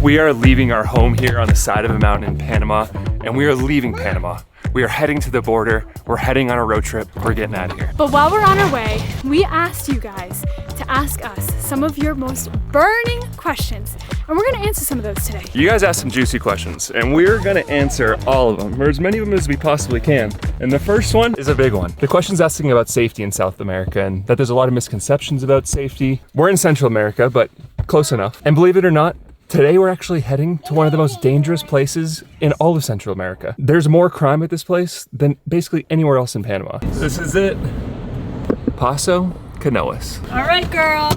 We are leaving our home here on the side of a mountain in Panama, and we are leaving Panama. We are heading to the border. We're heading on a road trip. We're getting out of here. But while we're on our way, we asked you guys to ask us some of your most burning questions, and we're gonna answer some of those today. You guys asked some juicy questions, and we're gonna answer all of them, or as many of them as we possibly can. And the first one is a big one. The question's asking about safety in South America, and that there's a lot of misconceptions about safety. We're in Central America, but close enough. And believe it or not, today we're actually heading to one of the most dangerous places in all of Central America. There's more crime at this place than basically anywhere else in Panama. This is it. Paso Canoas. All right, girl.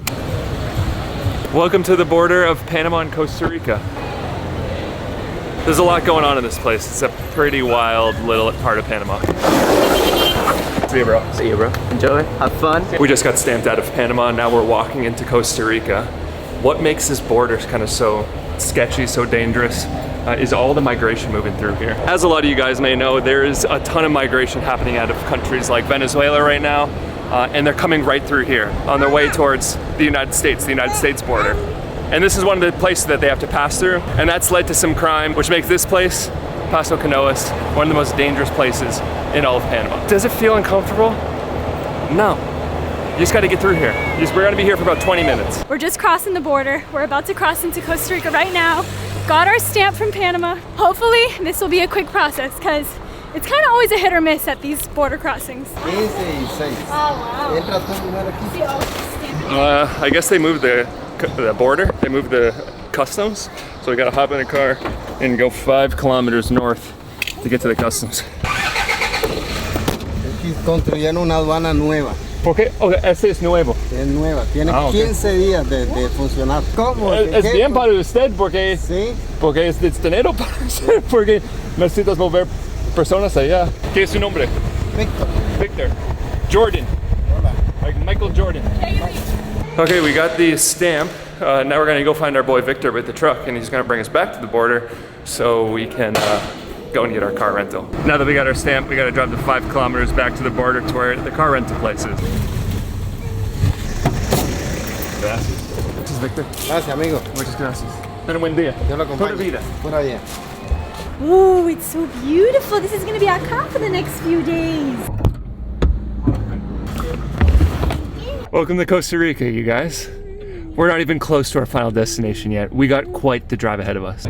Welcome to the border of Panama and Costa Rica. There's a lot going on in this place. It's a pretty wild little part of Panama. See you, bro. See you, bro. Enjoy. Have fun. We just got stamped out of Panama, and now we're walking into Costa Rica. What makes this border kind of so sketchy, so dangerous, is all the migration moving through here. As a lot of you guys may know, there is a ton of migration happening out of countries like Venezuela right now, and they're coming right through here on their way towards the United States border. And this is one of the places that they have to pass through, and that's led to some crime, which makes this place, Paso Canoas, one of the most dangerous places in all of Panama. Does it feel uncomfortable? No. You just got to get through here. We're going to be here for about 20 minutes. We're just crossing the border. We're about to cross into Costa Rica right now. Got our stamp from Panama. Hopefully this will be a quick process because it's kind of always a hit or miss at these border crossings. I guess they moved the border. They moved the customs. So we got to hop in a car and go 5 kilometers north to get to the customs. Construyeron una aduana nueva. ¿Por qué? Okay, este es nuevo. Es nueva, tiene 15 días de funcionar. ¿Cómo? Es bien para usted porque, sí, porque es dinero para usted, porque necesitas mover personas allá. ¿Qué es su nombre? Víctor. Victor. Jordan. Hola. Like Michael Jordan. Okay, we got the stamp. Now we're gonna go find our boy Victor with the truck, and he's gonna bring us back to the border so we can go and get our car rental. Now that we got our stamp, we gotta drive the 5 kilometers back to the border to where the car rental place is. Gracias. This is Victor. Gracias, amigo. Muchas gracias. Ten un buen día. Dios lo acompañe. Pura vida. Por allá. Ooh, it's so beautiful. This is gonna be our car for the next few days. Welcome to Costa Rica, you guys. We're not even close to our final destination yet. We got quite the drive ahead of us.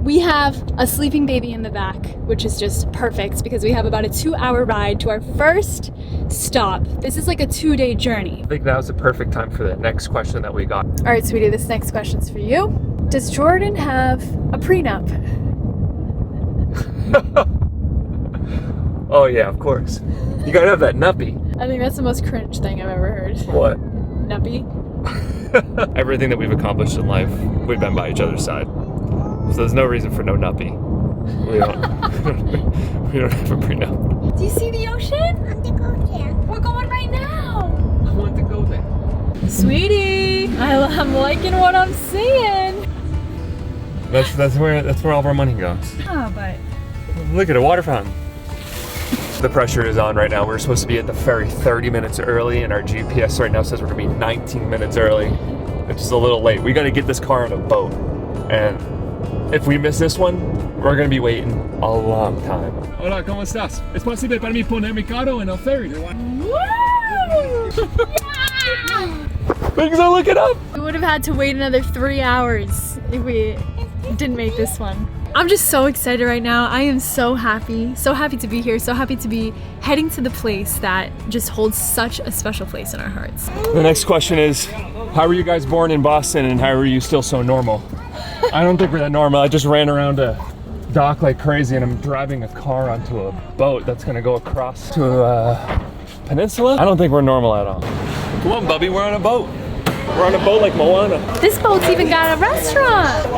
We have a sleeping baby in the back, which is just perfect because we have about a 2-hour ride to our first stop. This is like a 2-day journey. I think that was the perfect time for the next question that we got. All right, sweetie, this next question's for you. Does Jordan have a prenup? Oh yeah, of course. You gotta have that nuppy. I think that's the most cringe thing I've ever heard. What? Nuppy? Everything that we've accomplished in life, we've been by each other's side. So there's no reason for no nuppy. We don't, we don't have a prenup. Do you see the ocean? I want to go there. We're going right now. I want to go there. Sweetie, I'm liking what I'm seeing. That's where all of our money goes. Oh, but Look at a water fountain. The pressure is on right now. We're supposed to be at the ferry 30 minutes early, and our GPS right now says we're gonna be 19 minutes early, which is a little late. We gotta get this car on a boat, and if we miss this one, we're gonna be waiting a long time. Hola, ¿cómo estás? ¿Es posible para mí poner mi carro en el ferry? woo! Things are looking up! We would have had to wait another 3 hours if we didn't make this one. I'm just so excited right now. I am so happy to be here, so happy to be heading to the place that just holds such a special place in our hearts. The next question is, how were you guys born in Boston and how are you still so normal? I don't think we're that normal. I just ran around a dock like crazy and I'm driving a car onto a boat that's gonna go across to a peninsula. I don't think we're normal at all. Come on, Bubby, we're on a boat. We're on a boat like Moana. This boat's even got a restaurant.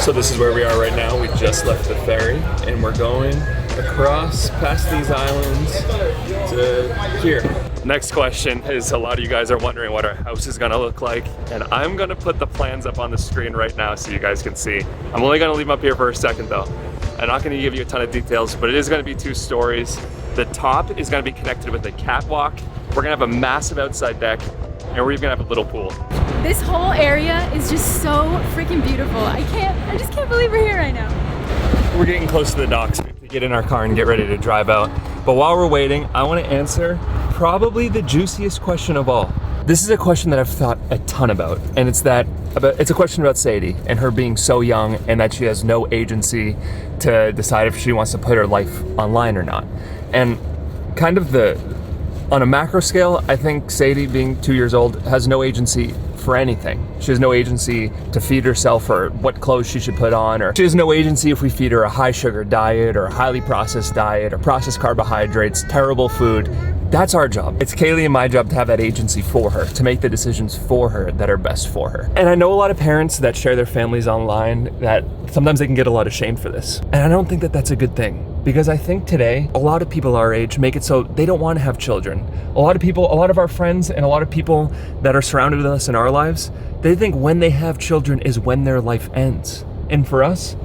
So this is where we are right now. We just left the ferry and we're going across past these islands to here. Next question is, a lot of you guys are wondering what our house is gonna look like, and I'm gonna put the plans up on the screen right now so you guys can see. I'm only gonna leave them up here for a second though. I'm not going to give you a ton of details, but it is going to be 2 stories. The top is going to be connected with a catwalk. We're going to have a massive outside deck, and we're even going to have a little pool. This whole area is just so freaking beautiful. I just can't believe we're here right now. We're getting close to the docks. We have to get in our car and get ready to drive out. But while we're waiting, I want to answer probably the juiciest question of all. This is a question that I've thought a ton about, and it's a question about Sadie and her being so young and that she has no agency to decide if she wants to put her life online or not. And kind of on a macro scale, I think Sadie, being 2 years old, has no agency for anything. She has no agency to feed herself or what clothes she should put on, or she has no agency if we feed her a high sugar diet or a highly processed diet or processed carbohydrates, terrible food. That's our job. It's Kaylee and my job to have that agency for her, to make the decisions for her that are best for her. And I know a lot of parents that share their families online that sometimes they can get a lot of shame for this. And I don't think that that's a good thing, because I think today a lot of people our age make it so they don't want to have children. A lot of our friends and a lot of people that are surrounded with us in our lives, they think when they have children is when their life ends. And for us,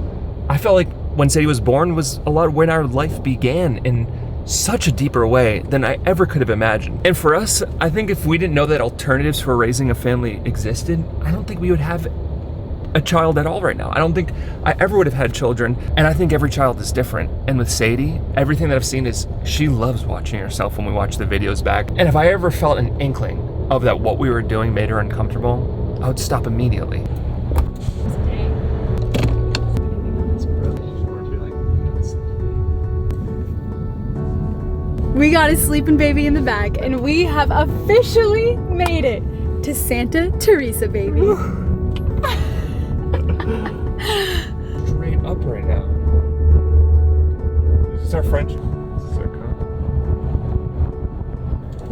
I felt like when Sadie was born was a lot when our life began in such a deeper way than I ever could have imagined. And for us, I think if we didn't know that alternatives for raising a family existed, I don't think we would have a child at all right now. I don't think I ever would have had children, and I think every child is different. And with Sadie, everything that I've seen is she loves watching herself when we watch the videos back. And if I ever felt an inkling of that what we were doing made her uncomfortable, I would stop immediately. We got a sleeping baby in the back, and we have officially made it to Santa Teresa, baby. Straight up right now. This is our French. This is our car.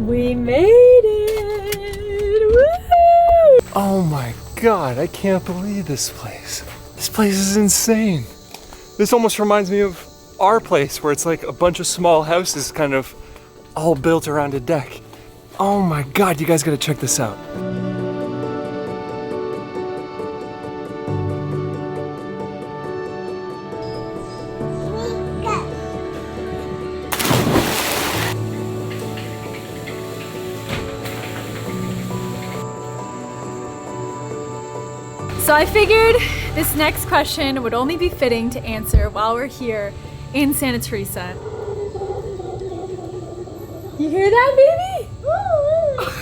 We made it! Woo! Oh my God, I can't believe this place. This place is insane. This almost reminds me of our place, where it's like a bunch of small houses kind of all built around a deck. Oh my God, you guys gotta check this out. So I figured this next question would only be fitting to answer while we're here in Santa Teresa. You hear that, baby?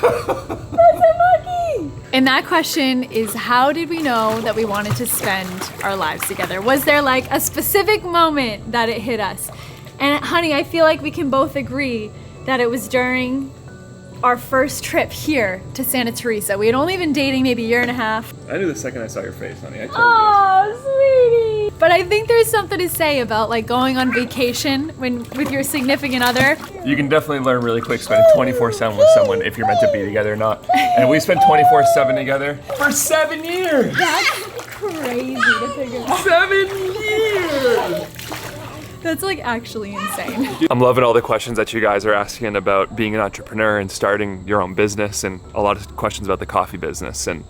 That's a monkey! And that question is, how did we know that we wanted to spend our lives together? Was there like a specific moment that it hit us? And honey, I feel like we can both agree that it was during our first trip here to Santa Teresa. We had only been dating maybe a year and a half. I knew the second I saw your face, honey. I told Oh, sweetie. But I think there's something to say about like going on vacation with your significant other. You can definitely learn really quick spending 24/7 with someone if you're meant to be together or not. And we spent 24/7 together for 7 years. That's crazy to think about. 7 years! That's like actually insane. I'm loving all the questions that you guys are asking about being an entrepreneur and starting your own business, and a lot of questions about the coffee business. And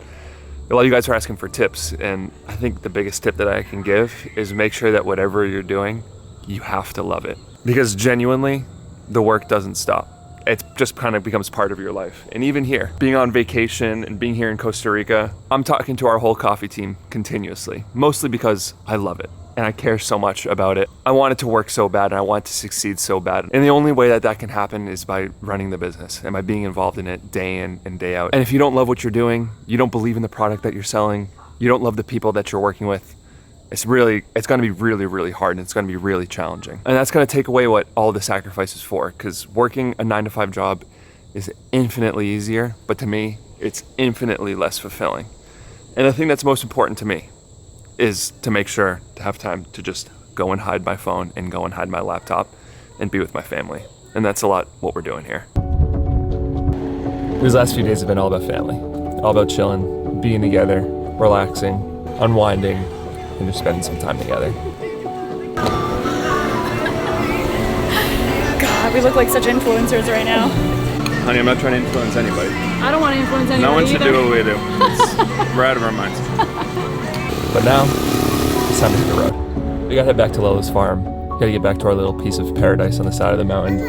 a lot of you guys are asking for tips, and I think the biggest tip that I can give is make sure that whatever you're doing, you have to love it. Because genuinely, the work doesn't stop. It just kind of becomes part of your life. And even here, being on vacation and being here in Costa Rica, I'm talking to our whole coffee team continuously, mostly because I love it. And I care so much about it. I want it to work so bad, and I want it to succeed so bad. And the only way that that can happen is by running the business and by being involved in it day in and day out. And if you don't love what you're doing, you don't believe in the product that you're selling, you don't love the people that you're working with, it's gonna be really, really hard, and it's gonna be really challenging. And that's gonna take away what all the sacrifice is for, because working a 9-to-5 job is infinitely easier, but to me, it's infinitely less fulfilling. And the thing that's most important to me is to make sure to have time to just go and hide my phone and go and hide my laptop and be with my family. And that's a lot what we're doing here. These last few days have been all about family, all about chilling, being together, relaxing, unwinding, and just spending some time together. God, we look like such influencers right now. Honey, I'm not trying to influence anybody. I don't want to influence anybody. No one should either. do what we do. We're out of our minds. But now, it's time to hit the road. We gotta head back to Lola's farm. Gotta get back to our little piece of paradise on the side of the mountain.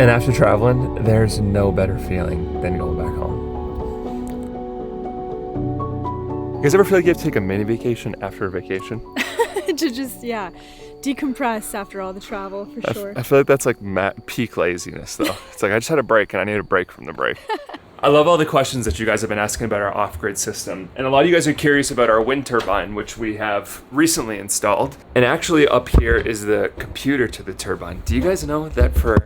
And after traveling, there's no better feeling than going back home. You guys ever feel like you have to take a mini vacation after a vacation? To just, decompress after all the travel, for sure. I feel like that's like peak laziness though. It's like I just had a break and I need a break from the break. I love all the questions that you guys have been asking about our off-grid system. And a lot of you guys are curious about our wind turbine, which we have recently installed. And actually up here is the computer to the turbine. Do you guys know that for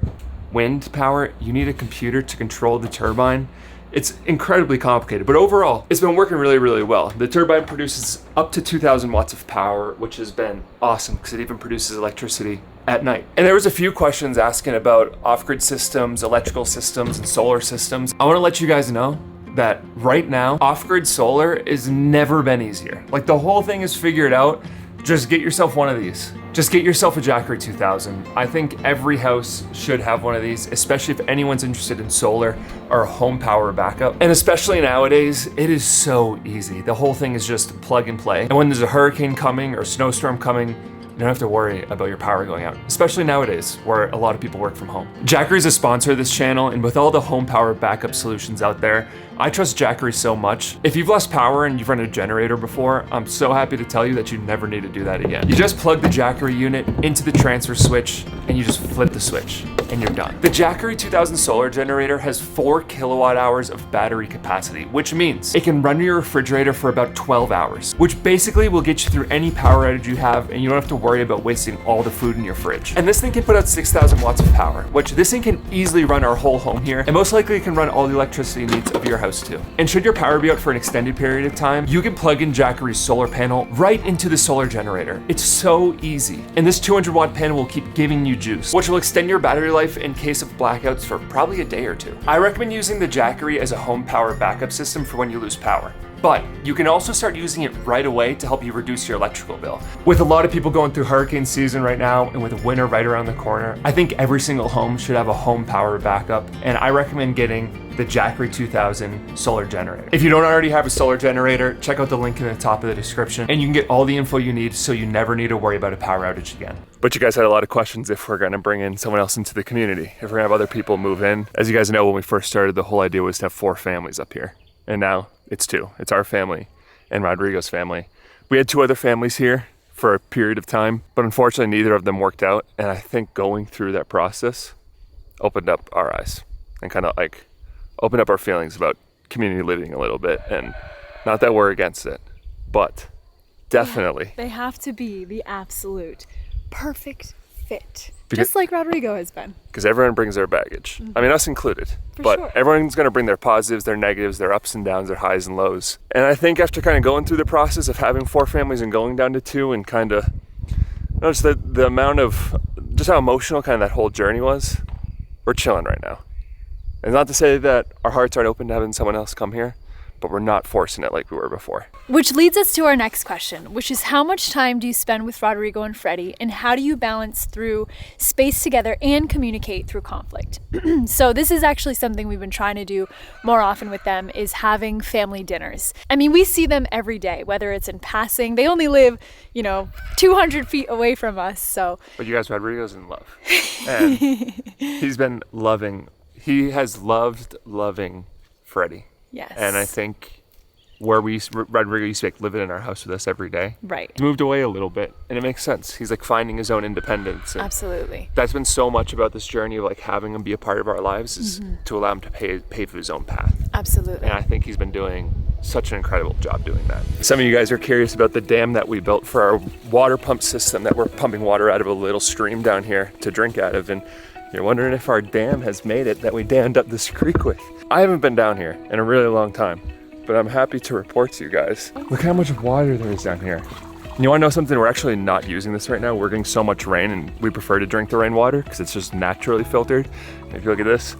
wind power, you need a computer to control the turbine? It's incredibly complicated, but overall, it's been working really, really well. The turbine produces up to 2,000 watts of power, which has been awesome because it even produces electricity at night. And there was a few questions asking about off-grid systems, electrical systems, and solar systems. I want to let you guys know that right now, off-grid solar has never been easier. Like the whole thing is figured out. Just get yourself one of these. Just get yourself a Jackery 2000. I think every house should have one of these, especially if anyone's interested in solar or home power backup. And especially nowadays, it is so easy. The whole thing is just plug and play. And when there's a hurricane coming or snowstorm coming, you don't have to worry about your power going out, especially nowadays where a lot of people work from home. Jackery is a sponsor of this channel, and with all the home power backup solutions out there, I trust Jackery so much. If you've lost power and you've run a generator before, I'm so happy to tell you that you never need to do that again. You just plug the Jackery unit into the transfer switch and you just flip the switch and you're done. The Jackery 2000 solar generator has 4 kilowatt hours of battery capacity, which means it can run your refrigerator for about 12 hours, which basically will get you through any power outage you have, and you don't have to worry about wasting all the food in your fridge. And this thing can put out 6,000 watts of power, which this thing can easily run our whole home here, and most likely it can run all the electricity needs of your house too. And should your power be out for an extended period of time, you can plug in Jackery's solar panel right into the solar generator. It's so easy. And this 200 watt panel will keep giving you juice, which will extend your battery life in case of blackouts for probably a day or two. I recommend using the Jackery as a home power backup system for when you lose power. But you can also start using it right away to help you reduce your electrical bill. With a lot of people going through hurricane season right now, and with winter right around the corner, I think every single home should have a home power backup, and I recommend getting the Jackery 2000 solar generator. If you don't already have a solar generator, check out the link in the top of the description, and you can get all the info you need so you never need to worry about a power outage again. But you guys had a lot of questions if we're gonna bring in someone else into the community, if we're gonna have other people move in. As you guys know, when we first started, the whole idea was to have 4 families up here. And now it's 2. It's our family and Rodrigo's family. We had 2 other families here for a period of time, but unfortunately neither of them worked out. And I think going through that process opened up our eyes and kind of like opened up our feelings about community living a little bit. And not that we're against it, but definitely. They have to be the absolute perfect fit. Because, just like Rodrigo has been. Because everyone brings their baggage. I mean, us included. For but sure. Everyone's going to bring their positives, their negatives, their ups and downs, their highs and lows. And I think after kind of going through the process of having 4 families and going down to 2 and kind of, just the amount of, just how emotional kind of that whole journey was, we're chilling right now. And not to say that our hearts aren't open to having someone else come here, but we're not forcing it like we were before. Which leads us to our next question, which is how much time do you spend with Rodrigo and Freddie, and how do you balance through space together and communicate through conflict? So this is actually something we've been trying to do more often with them, is having family dinners. I mean, we see them every day, whether it's in passing. They only live, 200 feet away from us, so. But you guys, Rodrigo's in love. And he has loved loving Freddie. Yes. And I think where Rodrigo used to live in our house with us every day. Right. He's moved away a little bit, and it makes sense. He's like finding his own independence. And absolutely. That's been so much about this journey of like having him be a part of our lives is to allow him to pave his own path. Absolutely. And I think he's been doing such an incredible job doing that. Some of you guys are curious about the dam that we built for our water pump system that we're pumping water out of a little stream down here to drink out of. And you're wondering if our dam has made it that we dammed up this creek with. I haven't been down here in a really long time, but I'm happy to report to you guys. Look how much water there is down here. And you wanna know something? We're actually not using this right now. We're getting so much rain, and we prefer to drink the rainwater because it's just naturally filtered. And if you look at this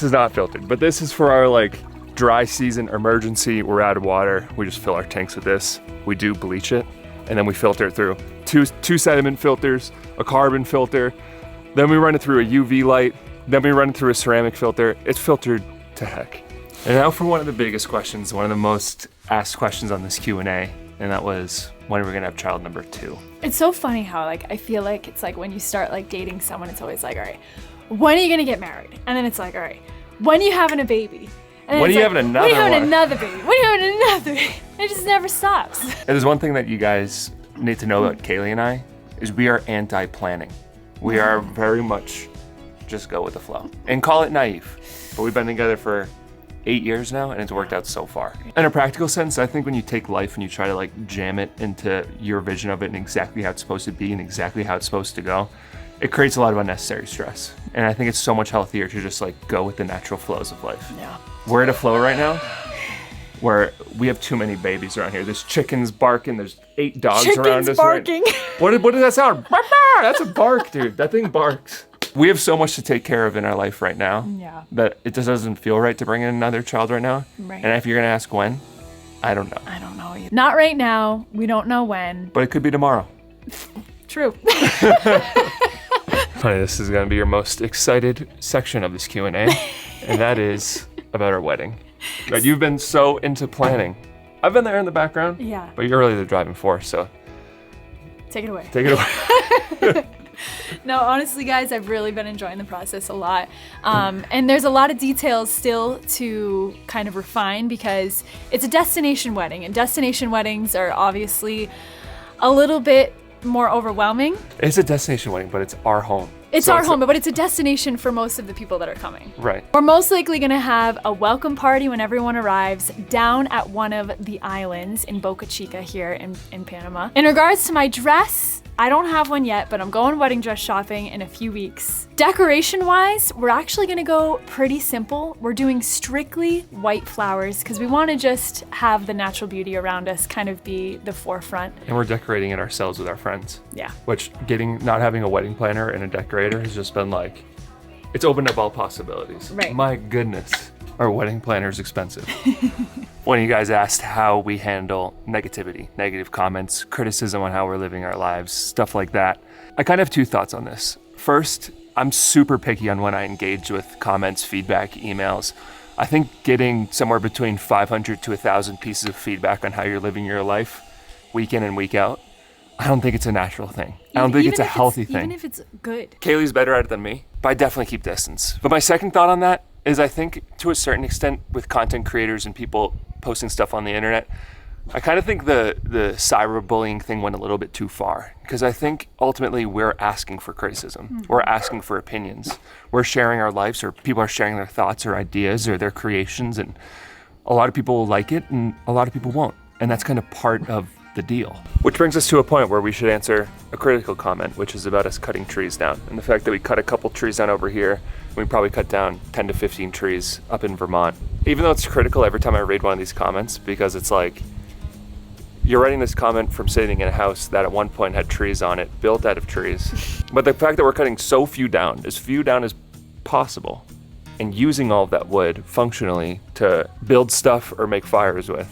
is not filtered, but this is for our like dry season emergency. We're out of water. We just fill our tanks with this. We do bleach it, and then we filter it through two sediment filters, a carbon filter. Then we run it through a UV light. Then we run it through a ceramic filter. It's filtered to heck. And now for one of the biggest questions, one of the most asked questions on this Q&A. and that was when we were gonna have child number 2. It's so funny how like I feel like it's like when you start like dating someone, it's always like, all right, when are you gonna get married? And then it's like, all right, when are you having a baby? And When are you like, having another When are you having one? another baby? When are you having another baby? It just never stops. And there's one thing that you guys need to know about Kaylee and I, is we are anti-planning. We are very much just go with the flow. And call it naive, but we've been together for 8 years now, and it's worked out so far. In a practical sense, I think when you take life and you try to like jam it into your vision of it and exactly how it's supposed to be and exactly how it's supposed to go, it creates a lot of unnecessary stress. And I think it's so much healthier to just like go with the natural flows of life. Yeah. We're at a flow right now where we have too many babies around here. There's chickens barking, there's 8 dogs around us. Barking. Right? What does that sound? That's a bark, dude. That thing barks. We have so much to take care of in our life right now that it just doesn't feel right to bring in another child right now. Right. And if you're gonna ask when, I don't know. I don't know either. Not right now. We don't know when. But it could be tomorrow. True. Honey, this is gonna be your most excited section of this Q&A, and that is about our wedding. But you've been so into planning. I've been there in the background. Yeah. But you're really the driving force, so Take it away. take it away. No, honestly, guys, I've really been enjoying the process a lot. And there's a lot of details still to kind of refine because it's a destination wedding, and destination weddings are obviously a little bit more overwhelming. It's a destination wedding, but it's our home. It's So our home, but it's a destination for most of the people that are coming. Right. We're most likely gonna have a welcome party when everyone arrives down at one of the islands in Boca Chica here in Panama. In regards to my dress, I don't have one yet, but I'm going wedding dress shopping in a few weeks. Decoration-wise, we're actually gonna go pretty simple. We're doing strictly white flowers because we wanna just have the natural beauty around us kind of be the forefront. And we're decorating it ourselves with our friends. Yeah. Which not having a wedding planner and a decorator has just been like, it's opened up all possibilities. Right. My goodness, our wedding planner is expensive. When you guys asked how we handle negativity, negative comments, criticism on how we're living our lives, stuff like that, I kind of have 2 thoughts on this. First, I'm super picky on when I engage with comments, feedback, emails. I think getting somewhere between 500 to 1,000 pieces of feedback on how you're living your life, week in and week out, I don't think it's a natural thing. I don't think it's a healthy thing. Even if it's good. Kaylee's better at it than me, but I definitely keep distance. But my second thought on that is I think to a certain extent with content creators and people posting stuff on the internet, I kind of think the cyberbullying thing went a little bit too far, because I think ultimately we're asking for criticism. We're asking for opinions. We're sharing our lives, or people are sharing their thoughts or ideas or their creations, and a lot of people will like it and a lot of people won't. And that's kind of part of the deal. Which brings us to a point where we should answer a critical comment, which is about us cutting trees down. And the fact that we cut a couple trees down over here, we probably cut down 10 to 15 trees up in Vermont. Even though it's critical every time I read one of these comments, because it's like, you're writing this comment from sitting in a house that at one point had trees on it, built out of trees. But the fact that we're cutting so few down as possible, and using all of that wood functionally to build stuff or make fires with,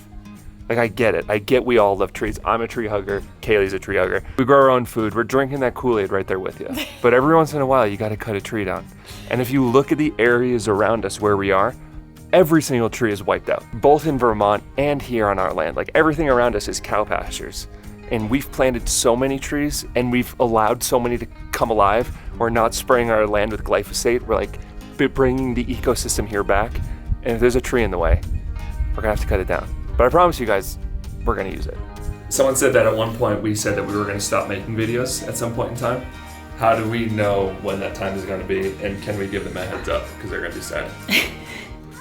like, I get it. I get we all love trees. I'm a tree hugger. Kaylee's a tree hugger. We grow our own food. We're drinking that Kool-Aid right there with you. But every once in a while, you got to cut a tree down. And if you look at the areas around us where we are, every single tree is wiped out, both in Vermont and here on our land. Like, everything around us is cow pastures. And we've planted so many trees and we've allowed so many to come alive. We're not spraying our land with glyphosate. We're like bringing the ecosystem here back. And if there's a tree in the way, we're gonna have to cut it down. But I promise you guys, we're gonna use it. Someone said that at one point we said that we were gonna stop making videos at some point in time. How do we know when that time is gonna be, and can we give them a heads up, because they're gonna be sad?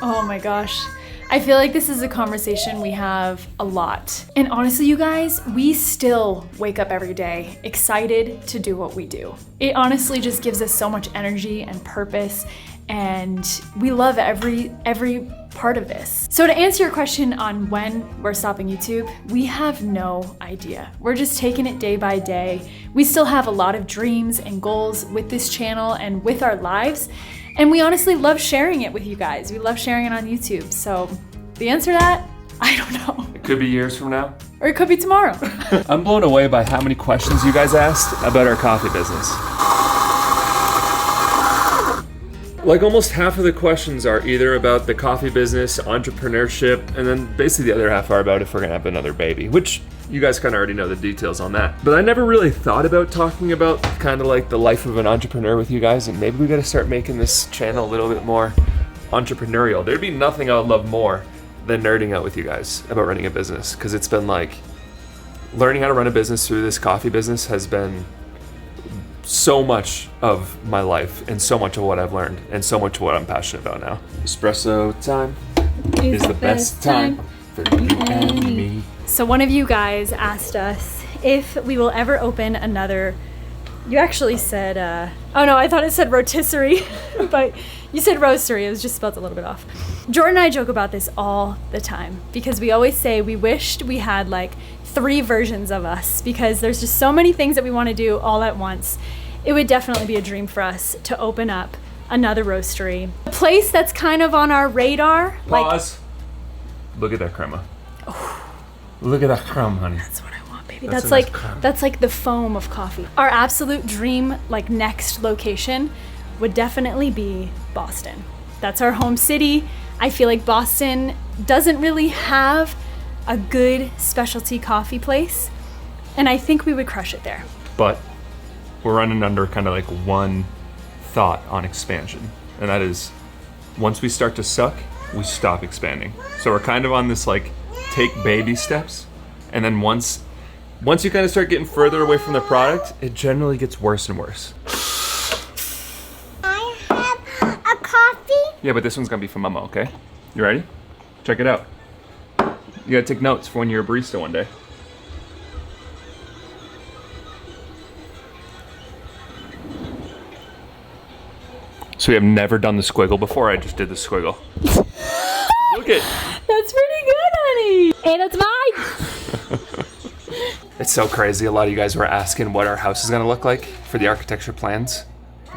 Oh my gosh. I feel like this is a conversation we have a lot. And honestly, you guys, we still wake up every day excited to do what we do. It honestly just gives us so much energy and purpose, and we love every part of this. So to answer your question on when we're stopping YouTube, we have no idea. We're just taking it day by day. We still have a lot of dreams and goals with this channel and with our lives. And we honestly love sharing it with you guys. We love sharing it on YouTube. So the answer to that, I don't know. It could be years from now. Or it could be tomorrow. I'm blown away by how many questions you guys asked about our coffee business. Like, almost half of the questions are either about the coffee business, entrepreneurship, and then basically the other half are about if we're gonna have another baby, which you guys kind of already know the details on that. But I never really thought about talking about kind of like the life of an entrepreneur with you guys, and maybe we got to start making this channel a little bit more entrepreneurial. There'd be nothing I would love more than nerding out with you guys about running a business, because it's been like learning how to run a business through this coffee business has been so much of my life and so much of what I've learned and so much of what I'm passionate about now. Espresso time is the best time for you and me. So one of you guys asked us if we will ever open another, you actually said, oh no, I thought it said rotisserie, but you said roastery. It was just spelled a little bit off. Jordan and I joke about this all the time because we always say we wished we had like 3 versions of us because there's just so many things that we want to do all at once. It would definitely be a dream for us to open up another roastery. A place that's kind of on our radar. Pause. Look at that crema. Look at that creme, honey. That's what I want, baby. That's like the foam of coffee. Our absolute dream, like next location, would definitely be Boston. That's our home city. I feel like Boston doesn't really have a good specialty coffee place, and I think we would crush it there. But we're running under kind of like one thought on expansion, and that is once we start to suck, we stop expanding. So we're kind of on this like take baby steps, and then once you kind of start getting further away from the product, it generally gets worse and worse. I have a coffee. Yeah, but this one's gonna be from Mama, okay? You ready? Check it out. You gotta take notes for when you're a barista one day. So we have never done the squiggle before. I just did the squiggle. Look it. That's pretty good, honey. Hey, that's mine. It's so crazy. A lot of you guys were asking what our house is gonna look like for the architecture plans.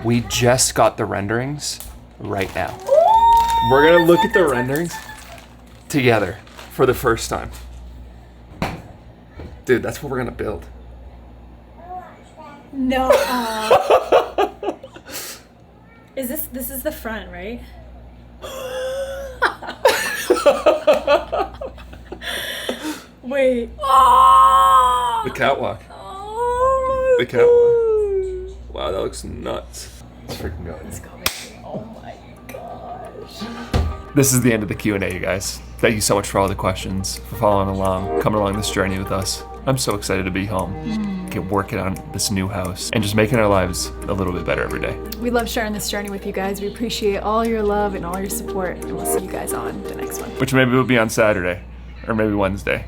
We just got the renderings right now. We're gonna look at the renderings together for the first time. Dude, that's what we're gonna build. No. This is the front, right? Wait. Oh! The catwalk. Oh, The catwalk. Wow, that looks nuts. Let's freaking go. Let's go, baby. Oh my gosh. This is the end of the Q&A, you guys. Thank you so much for all the questions, for following along, coming along this journey with us. I'm so excited to be home, get working on this new house, and just making our lives a little bit better every day. We love sharing this journey with you guys. We appreciate all your love and all your support, and we'll see you guys on the next one. Which maybe will be on Saturday, or maybe Wednesday,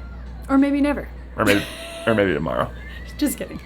Or maybe never. or maybe tomorrow. Just kidding.